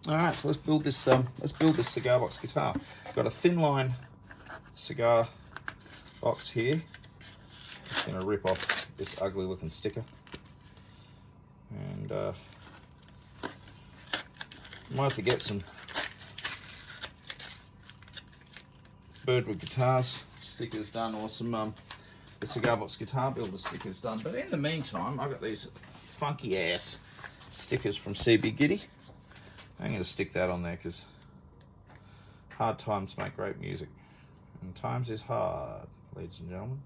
All right, so let's build this cigar box guitar. I've got a thin line cigar box here. Just gonna rip off this ugly looking sticker, and might have to get some Birdwood Guitars stickers done, or some the cigar box guitar builder stickers done. But in the meantime, I've got these funky ass stickers from CB Giddy. I'm going to stick that on there because hard times make great music, and times is hard, ladies and gentlemen.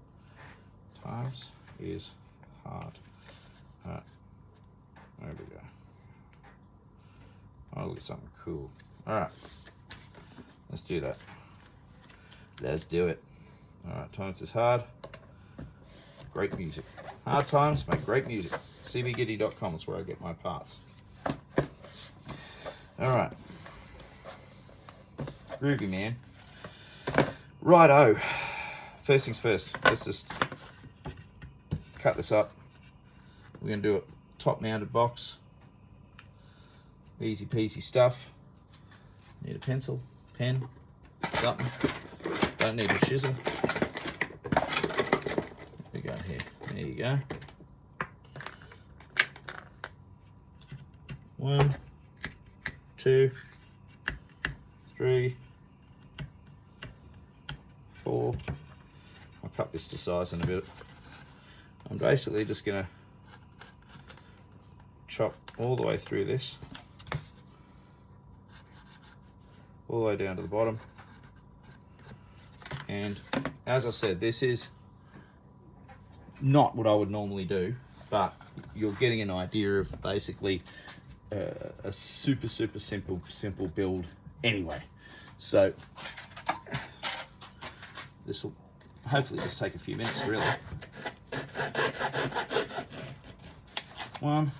Times is hard. All right, there we go. Oh, look at something cool. All right, let's do that. Let's do it. All right, times is hard. Great music. Hard times make great music. cbgiddy.com is where I get my parts. All right. Groovy, man. Righto. First things first, let's just cut this up. We're going to do a top mounted box. Easy peasy stuff. Need a pencil, pen, something. Don't need a chisel. We go here. There you go. 1, 2, 3, 4. I'll cut this to size in a bit. I'm basically just going to chop all the way through this, all the way down to the bottom. And as I said, this is not what I would normally do, but you're getting an idea of basically a super simple build anyway. So this will hopefully just take a few minutes, really. 1,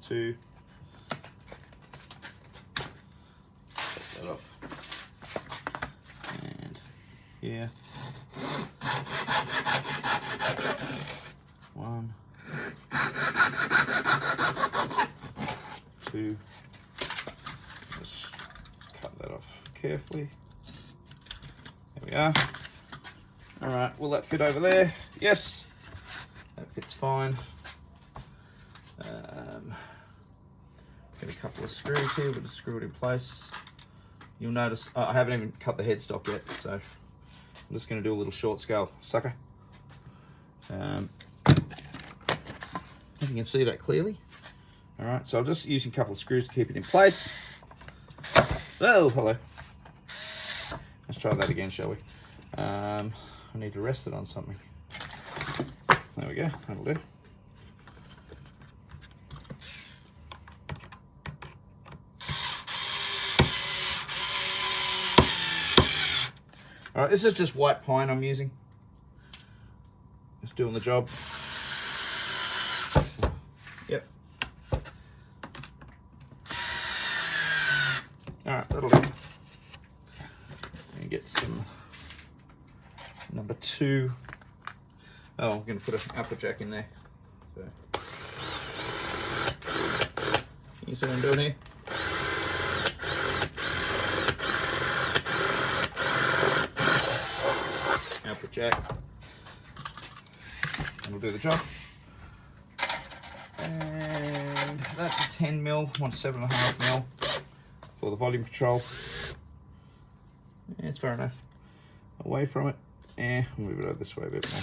2, take that off, and here, 1, 2, just cut that off carefully. There we are. All right, will that fit over there? Yes, that fits fine. Got a couple of screws here, we'll just screw it in place. You'll notice I haven't even cut the headstock yet, so I'm just going to do a little short scale sucker. If you can see that clearly. All right, so I'm just using a couple of screws to keep it in place. Oh, hello. Let's try that again, shall we? I need to rest it on something. There we go, that'll do. All right, this is just white pine I'm using. Just doing the job. Yep. All right, that'll do. And get some number 2. Oh, I'm going to put an applejack in there. So, you see what I'm doing here? Applejack. And we'll do the job. And that's a 10mm, one 7.5mm for the volume control. Yeah, it's fair enough. Away from it. Yeah, we'll move it over this way a bit more.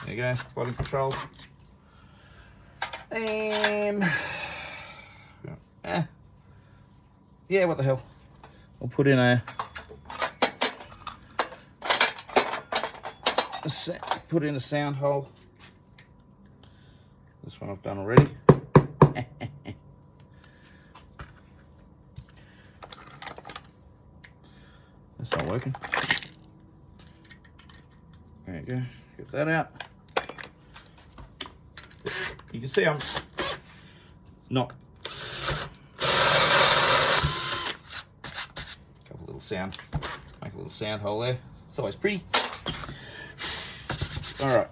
There you go, volume control. Yeah, what the hell? I'll put in a sound hole. This one I've done already. That's not working. There you go. Get that out. You can see I'm not. Couple little sound. Make a little sound hole there. It's always pretty. All right.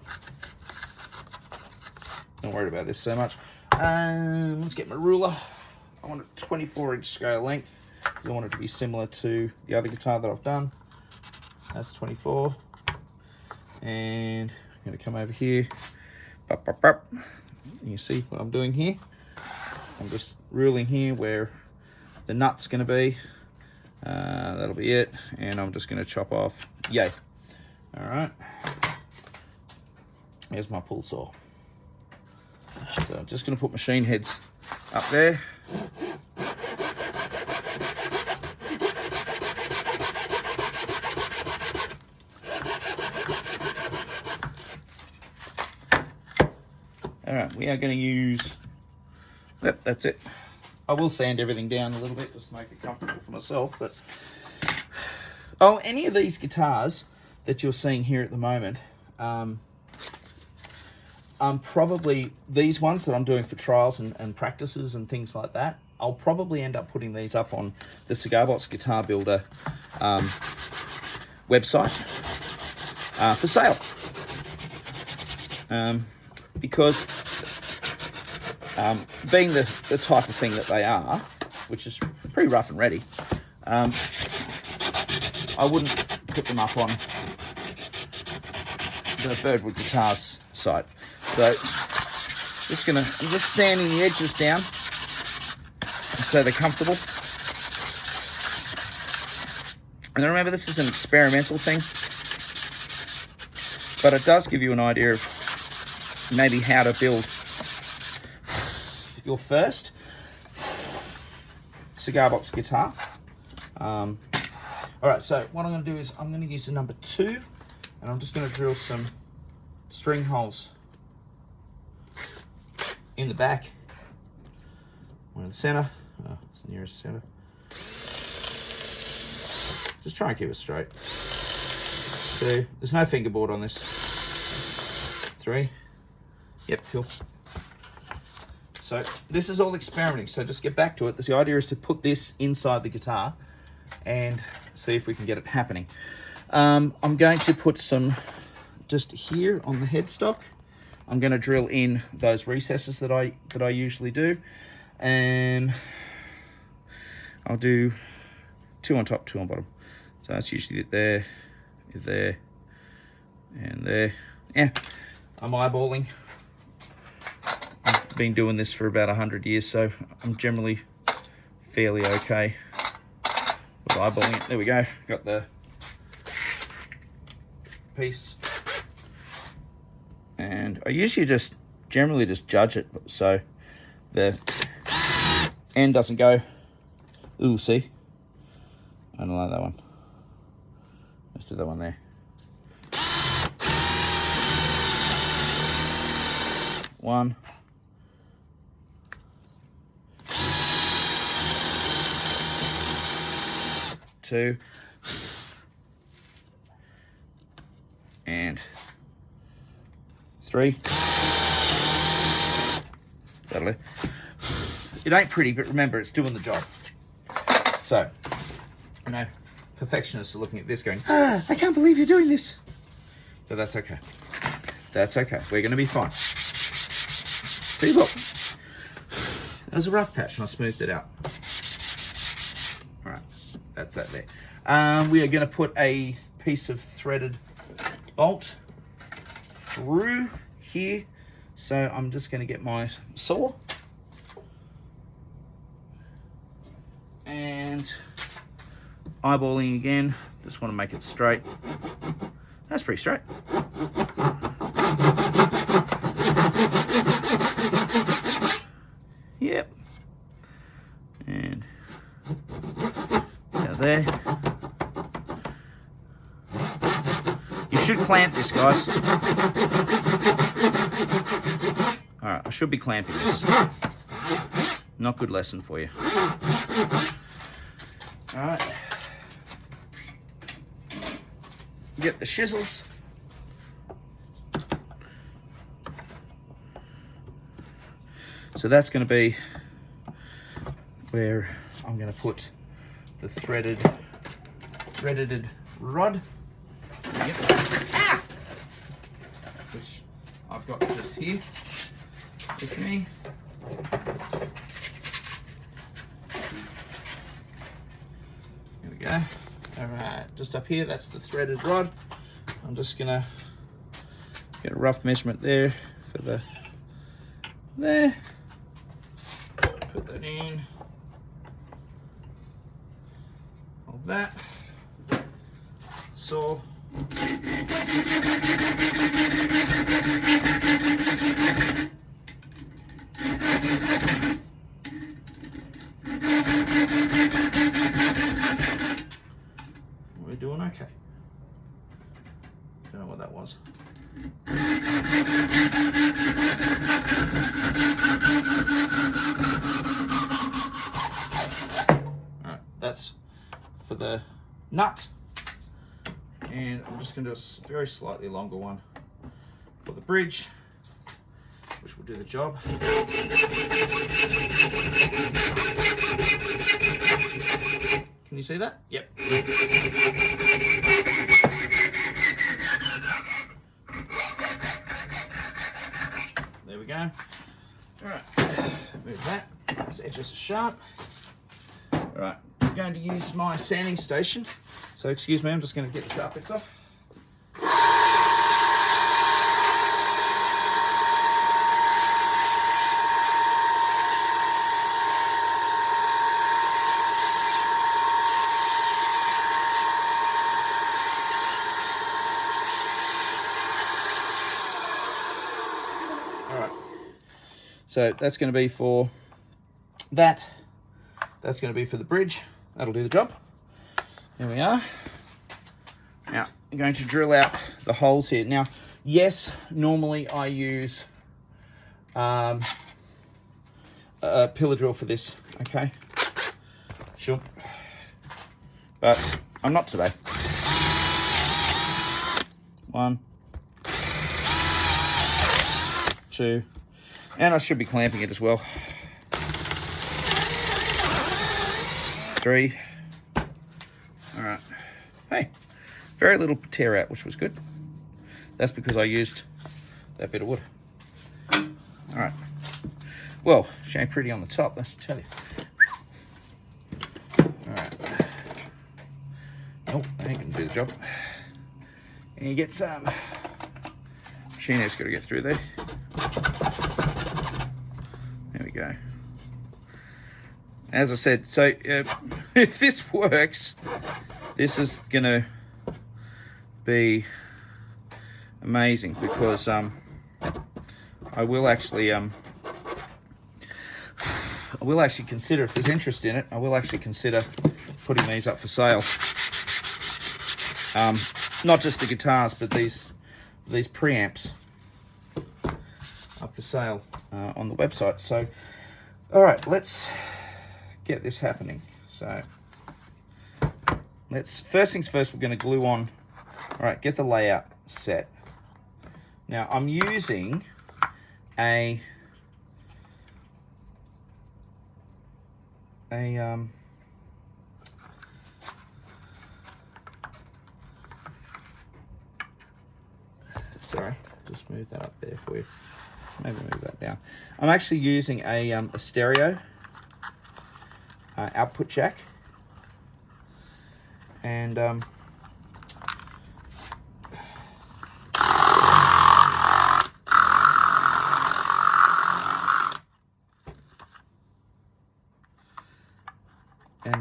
Not worried about this so much. Let's get my ruler. I want a 24-inch scale length. I want it to be similar to the other guitar that I've done. That's 24. And I'm going to come over here. You see what I'm doing here? I'm just ruling here where the nut's going to be. That'll be it. And I'm just going to chop off. Yay. All right. Here's my pull saw. So I'm just going to put machine heads up there. All right, we are going to use, yep, that's it. I will sand everything down a little bit just to make it comfortable for myself. But oh, any of these guitars that you're seeing here at the moment, probably these ones that I'm doing for trials and practices and things like that, I'll probably end up putting these up on the Cigar Box Guitar Builder website for sale. Because being the type of thing that they are, which is pretty rough and ready, I wouldn't put them up on the Birdwood Guitars site. So I'm just sanding the edges down so they're comfortable. And remember, this is an experimental thing, but it does give you an idea of maybe how to build your first cigar box guitar. All right, so what I'm going to do is I'm going to use the number 2, and I'm just going to drill some string holes in the back, one in the center, it's the nearest center. Just try and keep it straight. 2, there's no fingerboard on this. 3, yep, cool. So this is all experimenting, so just get back to it. The idea is to put this inside the guitar and see if we can get it happening. I'm going to put some just here on the headstock. I'm going to drill in those recesses that I usually do, and I'll do 2 on top, 2 on bottom. So that's usually there, there, and there. Yeah, I'm eyeballing. I've been doing this for about 100 years, so I'm generally fairly okay with eyeballing it. There we go. Got the piece. And I usually generally just judge it so the end doesn't go, ooh, see? I don't like that one. Let's do that one there. 1. 2. And 3. That'll do. It ain't pretty, but remember, it's doing the job. So, I know perfectionists are looking at this going, I can't believe you're doing this. But that's okay. That's okay. We're going to be fine. See, look. That was a rough patch, and I smoothed it out. All right, that's that there. We are going to put a piece of threaded bolt through here. So I'm just going to get my saw and eyeballing again. Just want to make it straight. That's pretty straight. Yep. And now there. You should clamp this, guys. Alright, I should be clamping this. Not good lesson for you. Alright. Get the chisels. So that's going to be where I'm going to put the threaded rod. Yep. Ah! Which I've got just here. with me. There we go. All right, just up here, that's the threaded rod. I'm just gonna get a rough measurement there for the there. Put that in. Hold that. Saw. We're doing okay. Don't know what that was. All right, that's for the nut. And I'm just going to do a very slightly longer one for the bridge, which will do the job. Can you see that? Yep. There we go. All right, move that. Those edges are sharp. All right, I'm going to use my sanding station. So excuse me, I'm just going to get the sharp bits off. All right, so that's going to be for that. That's going to be for the bridge. That'll do the job. There we are. Now, I'm going to drill out the holes here. Now, yes, normally I use a pillar drill for this, okay? Sure. But I'm not today. 1, 2, and I should be clamping it as well. 3. All right. Hey, very little tear out, which was good. That's because I used that bit of wood. All right. Well, she ain't pretty on the top, let's tell you. All right. Oh, that ain't gonna do the job. And you get some. Machine's got to get through there. There we go. As I said, so if this works, this is gonna be amazing because I will actually consider, if there's interest in it, I will actually consider putting these up for sale. Not just the guitars, but these preamps up for sale on the website. So, all right, let's get this happening. So first things first, we're going to glue on. All right, get the layout set. Now I'm using a sorry, just move that up there for you. Maybe move that down. I'm actually using a stereo output jack, and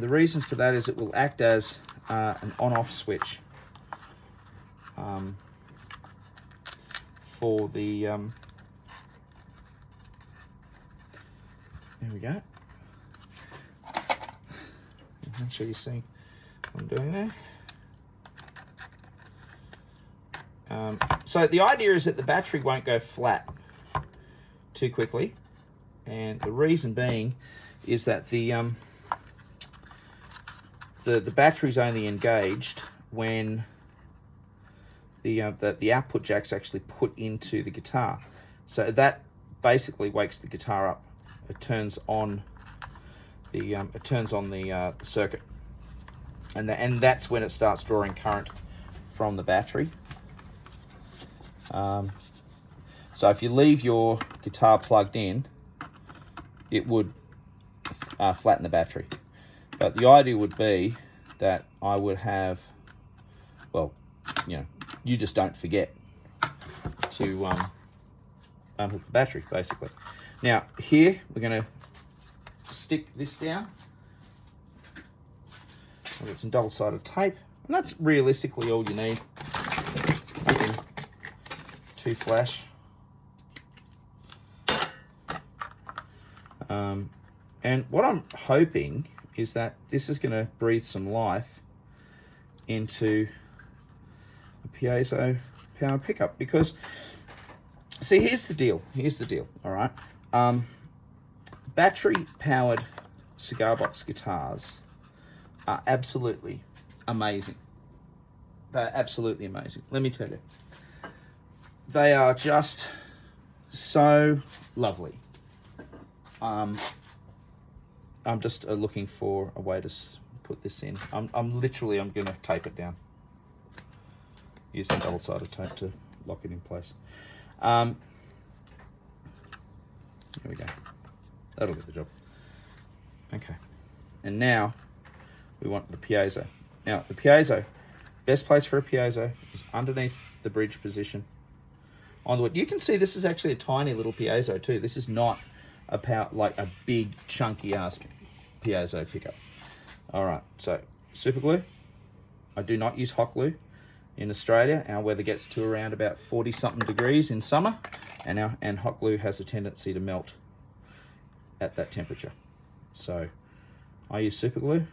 the reason for that is it will act as an on-off switch for the there we go. Make sure you see what I'm doing there. So the idea is that the battery won't go flat too quickly, and the reason being is that the battery's only engaged when the output jack's actually put into the guitar. So that basically wakes the guitar up. It turns on the circuit, and that's when it starts drawing current from the battery. So So if you leave your guitar plugged in, it would flatten the battery. But the idea would be that I would have, well, you know, you just don't forget to unhook the battery, basically. Now, here, we're going to stick this down. I've got some double-sided tape, and that's realistically all you need. Nothing too flash. And what I'm hoping is that this is going to breathe some life into a piezo powered pickup, because see, here's the deal, all right? Battery powered cigar box guitars are absolutely amazing. They're absolutely amazing. Let me tell you, they are just so lovely. I'm just looking for a way to put this in. I'm going to tape it down using double-sided tape to lock it in place. There we go. That'll do the job. Okay. And now we want the piezo. Now, the piezo, best place for a piezo is underneath the bridge position on the wood. You can see this is actually a tiny little piezo too. This is not like a big chunky ass piezo pickup. All right, so super glue. I do not use hot glue. In Australia, our weather gets to around about 40 something degrees in summer, and hot glue has a tendency to melt at that temperature. So I use super glue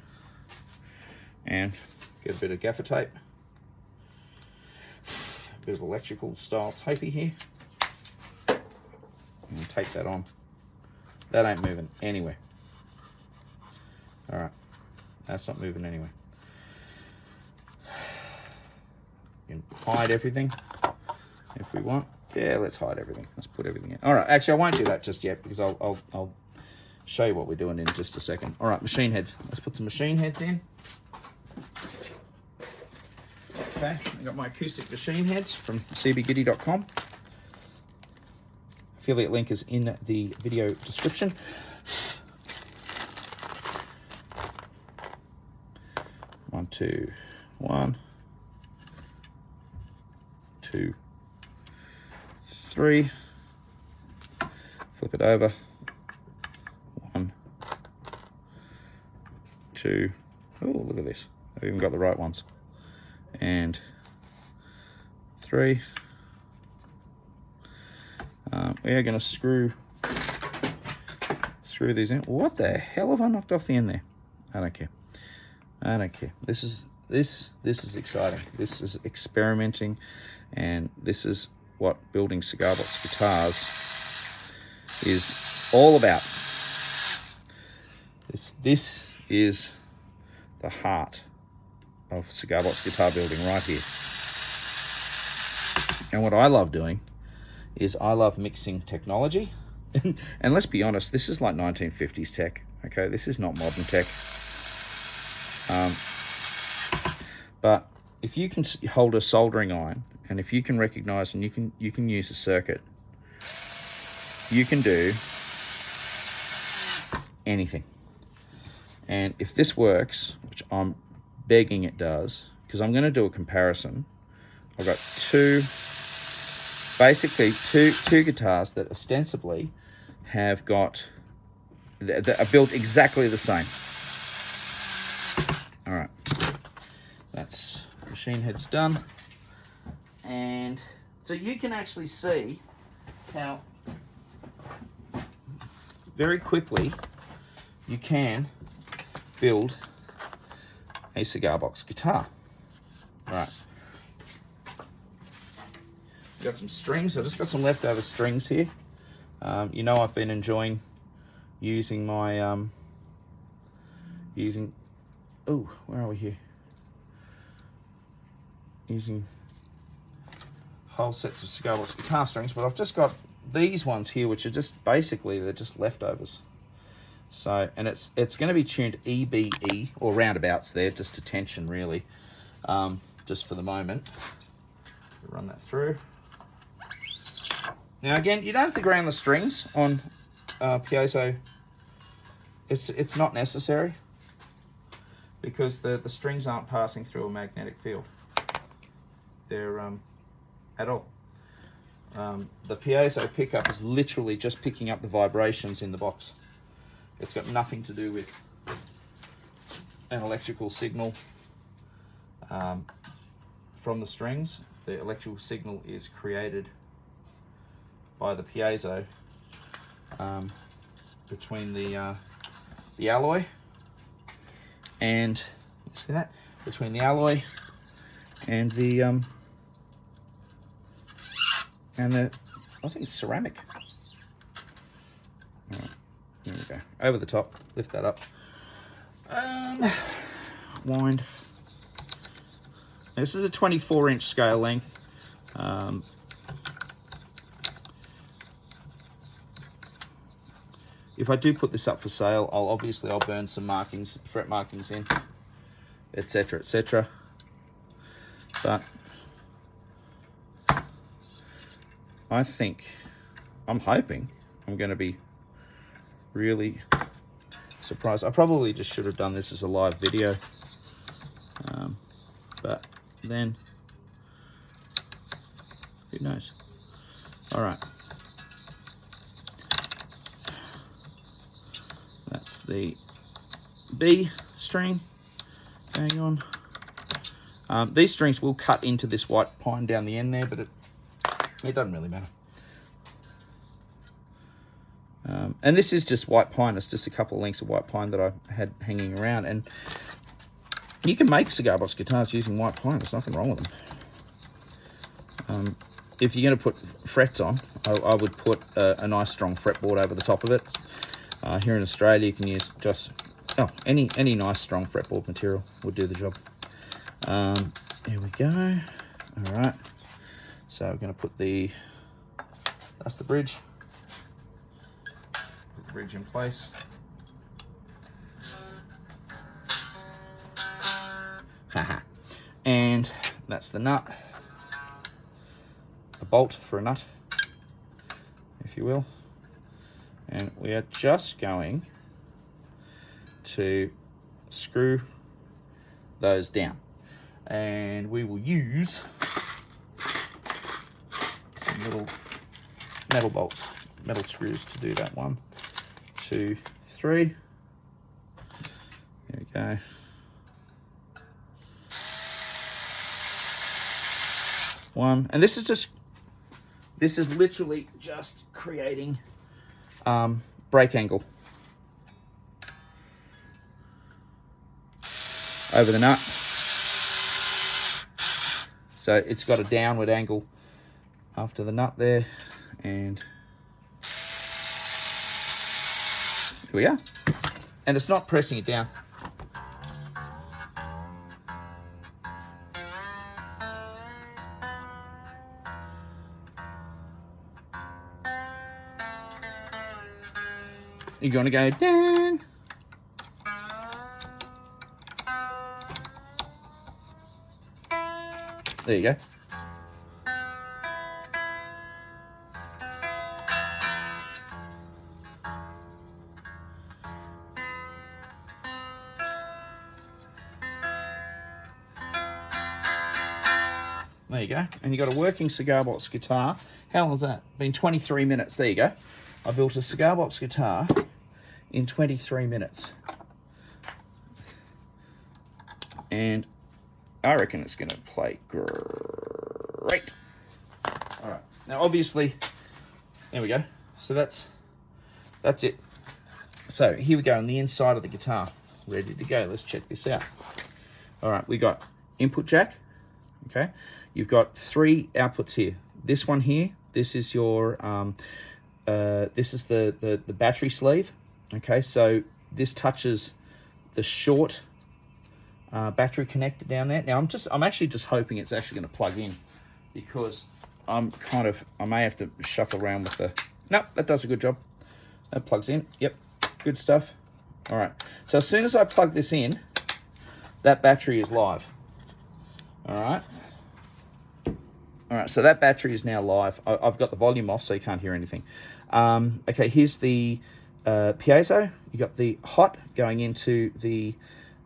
and get a bit of gaffer tape, a bit of electrical style tapey here, and tape that on. That ain't moving anywhere. All right, that's not moving anywhere. We can hide everything if we want. Yeah, let's hide everything. Let's put everything in. All right, actually, I won't do that just yet, because I'll show you what we're doing in just a second. All right, machine heads. Let's put some machine heads in. Okay, I got my acoustic machine heads from cbgiddy.com. Affiliate link is in the video description. One, two, 2, 3. Flip it over. 1, 2. Oh, look at this. I've even got the right ones. And 3. We are going to screw these in. What the hell have I knocked off the end there? I don't care. I don't care. This is exciting. This is experimenting, and this is what building cigar box guitars is all about. This is the heart of cigar box guitar building right here. And what I love doing is I love mixing technology. And let's be honest, this is like 1950s tech. Okay, this is not modern tech. But if you can hold a soldering iron, and if you can recognize and you can use a circuit, you can do anything. And if this works, which I'm begging it does, because I'm going to do a comparison. I've got two guitars that ostensibly have got that are built exactly the same. All right, that's machine heads done, and so you can actually see how very quickly you can build a cigar box guitar. All right, got some strings. I just got some leftover strings here. You know, I've been enjoying using my oh, where are we here? Using whole sets of cigar box guitar strings, but I've just got these ones here, which are just basically, they're just leftovers. So, and it's going to be tuned EBE, or roundabouts there, just to tension really, just for the moment. Run that through. Now again, you don't have to ground the strings on piezo. It's not necessary, because the strings aren't passing through a magnetic field. They're at all. The piezo pickup is literally just picking up the vibrations in the box. It's got nothing to do with an electrical signal from the strings. The electrical signal is created by the piezo between the alloy and, you see that? Between the alloy and the I think it's ceramic. All right, there we go. Over the top, lift that up. Wind. This is a 24-inch scale length. If I do put this up for sale, I'll burn some markings, fret markings in, etc., etc. But I'm hoping I'm going to be really surprised. I probably just should have done this as a live video, but then who knows? All right, that's the B string going on. These strings will cut into this white pine down the end there, but it doesn't really matter. And this is just white pine. It's just a couple of lengths of white pine that I had hanging around. And you can make cigar box guitars using white pine. There's nothing wrong with them. If you're going to put frets on, I would put a nice strong fretboard over the top of it. Here in Australia, you can use just any nice strong fretboard material would do the job. Here we go. All right. So we're going to put that's the bridge. Put the bridge in place. Haha. And that's the nut. A bolt for a nut, if you will. And we are just going to screw those down. And we will use some little metal bolts, metal screws to do that. 1, 2, 3. There we go. One, and this is literally just creating break angle over the nut. So it's got a downward angle after the nut there, and here we are. And it's not pressing it down. You're going to go down. There you go. There you go. And you got a working cigar box guitar. How long has that been? 23 minutes. There you go. I built a cigar box guitar in 23 minutes. And I reckon it's going to play great. All right. Now, obviously, there we go. So that's it. So here we go on the inside of the guitar. Ready to go. Let's check this out. All right. We got input jack. Okay. You've got 3 outputs here. This one here. This is your this is the battery sleeve. Okay, so this touches the short battery connector down there. Now I'm actually just hoping it's actually going to plug in, because I may have to shuffle around with the. No, that does a good job. That plugs in. Yep, good stuff. All right. So as soon as I plug this in, that battery is live. All right. All right, so that battery is now live. I've got the volume off so you can't hear anything. Okay, here's the piezo. You got the hot going into the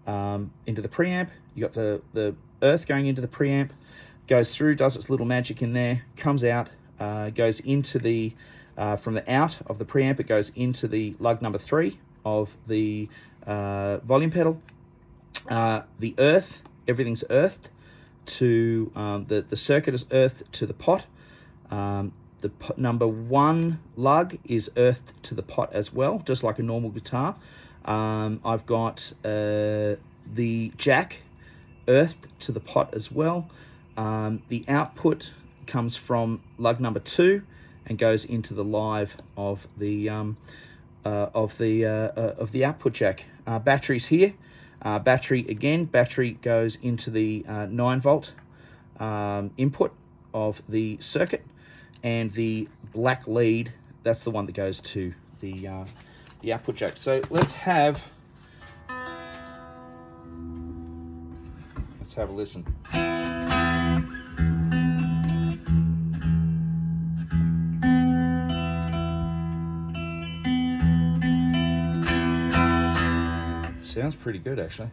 preamp. You got the earth going into the preamp. Goes through, does its little magic in there, comes out, goes into the from the out of the preamp. It goes into the lug number 3 of the volume pedal. The earth, everything's earthed to the circuit is earthed to the pot. The number 1 lug is earthed to the pot as well, just like a normal guitar. I've got the jack earthed to the pot as well. The output comes from lug number 2 and goes into the live of the output jack. Batteries here. Battery goes into the 9-volt input of the circuit, and the black lead, that's the one that goes to the output jack. So let's have a listen. Sounds pretty good, actually.